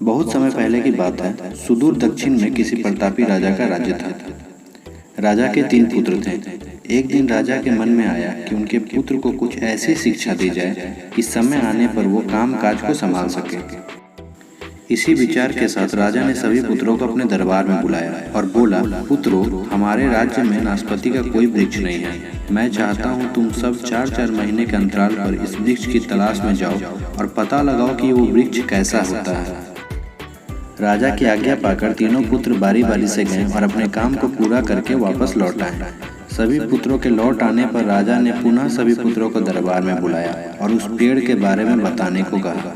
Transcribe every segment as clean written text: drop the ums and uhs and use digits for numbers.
बहुत समय पहले की बात है। सुदूर दक्षिण में किसी प्रतापी राजा का राज्य था। राजा के 3 पुत्र थे। एक दिन राजा के मन में आया कि उनके पुत्र को कुछ ऐसी शिक्षा दी जाए कि समय आने पर वो काम काज को संभाल सके। इसी विचार के साथ राजा ने सभी पुत्रों को अपने दरबार में बुलाया और बोला, पुत्रों, हमारे राज्य में नाशपाती का कोई वृक्ष नहीं है। मैं चाहता हूँ तुम सब 4-4 महीने के अंतराल पर इस वृक्ष की तलाश में जाओ और पता लगाओ कि वो वृक्ष कैसा होता है। राजा की आज्ञा पाकर तीनों पुत्र बारी बारी से गए और अपने काम को पूरा करके वापस लौट आए। सभी पुत्रों के लौट आने पर राजा ने पुनः सभी पुत्रों को दरबार में बुलाया और उस पेड़ के बारे में बताने को कहा।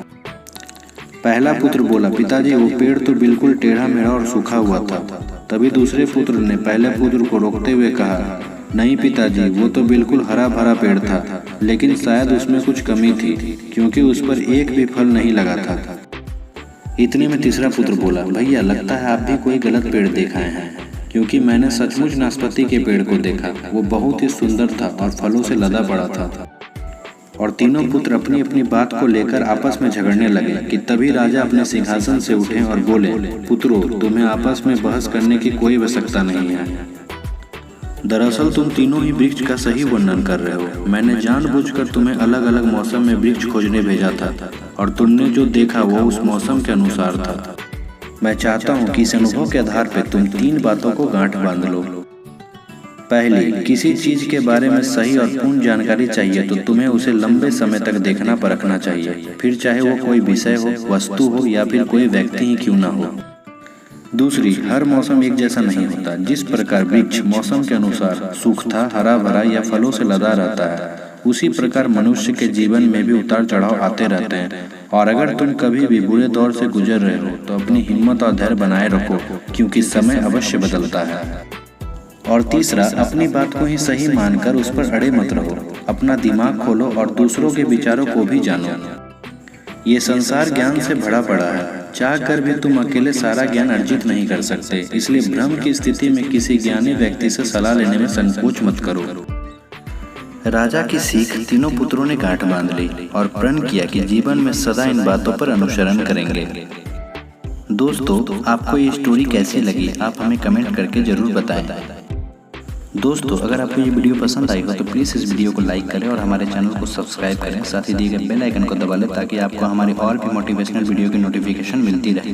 पहला पुत्र बोला, पिताजी, वो पेड़ तो बिल्कुल टेढ़ा मेढ़ा और सूखा हुआ था। तभी दूसरे पुत्र ने पहले पुत्र को रोकते हुए कहा, नहीं पिताजी, वो तो बिल्कुल हरा भरा पेड़ था, लेकिन शायद उसमें कुछ कमी थी क्योंकि उस पर एक भी फल नहीं लगा था। इतने में तीसरा पुत्र बोला, भैया, लगता है आप भी कोई गलत पेड़ देख आए हैं, क्योंकि मैंने सचमुच नाशपाती के पेड़ को देखा। वो बहुत ही सुंदर था और फलों से लदा पड़ा था। और तीनों पुत्र अपनी अपनी बात को लेकर आपस में झगड़ने लगे कि तभी राजा अपने सिंहासन से उठे और बोले, पुत्रों, तुम्हें आपस में बहस करने की कोई आवश्यकता नहीं है। दरअसल तुम तीनों ही वृक्ष का सही वर्णन कर रहे हो। मैंने जानबूझकर तुम्हें अलग अलग मौसम में वृक्ष खोजने भेजा था और तुमने जो देखा वो उस मौसम के अनुसार था। मैं चाहता हूँ कि इस अनुभव के आधार पर तुम 3 बातों को गांठ बांध लो। पहली, किसी चीज के बारे में सही और पूर्ण जानकारी चाहिए तो तुम्हें उसे लंबे समय तक देखना परखना चाहिए, फिर चाहे वो कोई विषय हो, वस्तु हो या फिर कोई व्यक्ति ही क्यों ना हो। दूसरी, हर मौसम एक जैसा नहीं होता। जिस प्रकार वृक्ष मौसम के अनुसार सूखता, हरा भरा या फलों से लदा रहता है, उसी प्रकार मनुष्य के जीवन में भी उतार चढ़ाव आते रहते हैं। और अगर तुम कभी भी बुरे दौर से गुजर रहे हो तो अपनी हिम्मत और धैर्य बनाए रखो, क्योंकि समय अवश्य बदलता है। और तीसरा, अपनी बात को ही सही मानकर उस पर अड़े मत रहो। अपना दिमाग खोलो और दूसरों के विचारों को भी जानो। ये संसार ज्ञान से भरा पड़ा है। चाह कर भी तुम अकेले सारा ज्ञान अर्जित नहीं कर सकते। इसलिए भ्रम की स्थिति में किसी ज्ञानी व्यक्ति से सलाह लेने में संकोच मत करो। राजा की सीख तीनों पुत्रों ने गांठ बांध ली और प्रण किया कि जीवन में सदा इन बातों पर अनुसरण करेंगे। दोस्तों, आपको ये स्टोरी कैसी लगी, आप हमें कमेंट करके जरूर बताएं। दोस्तों, अगर आपको ये वीडियो पसंद आई हो तो प्लीज़ इस वीडियो को लाइक करें और हमारे चैनल को सब्सक्राइब करें। साथ ही दिए गए बेल आइकन को दबा लें ताकि आपको हमारी और भी मोटिवेशनल वीडियो की नोटिफिकेशन मिलती रहे।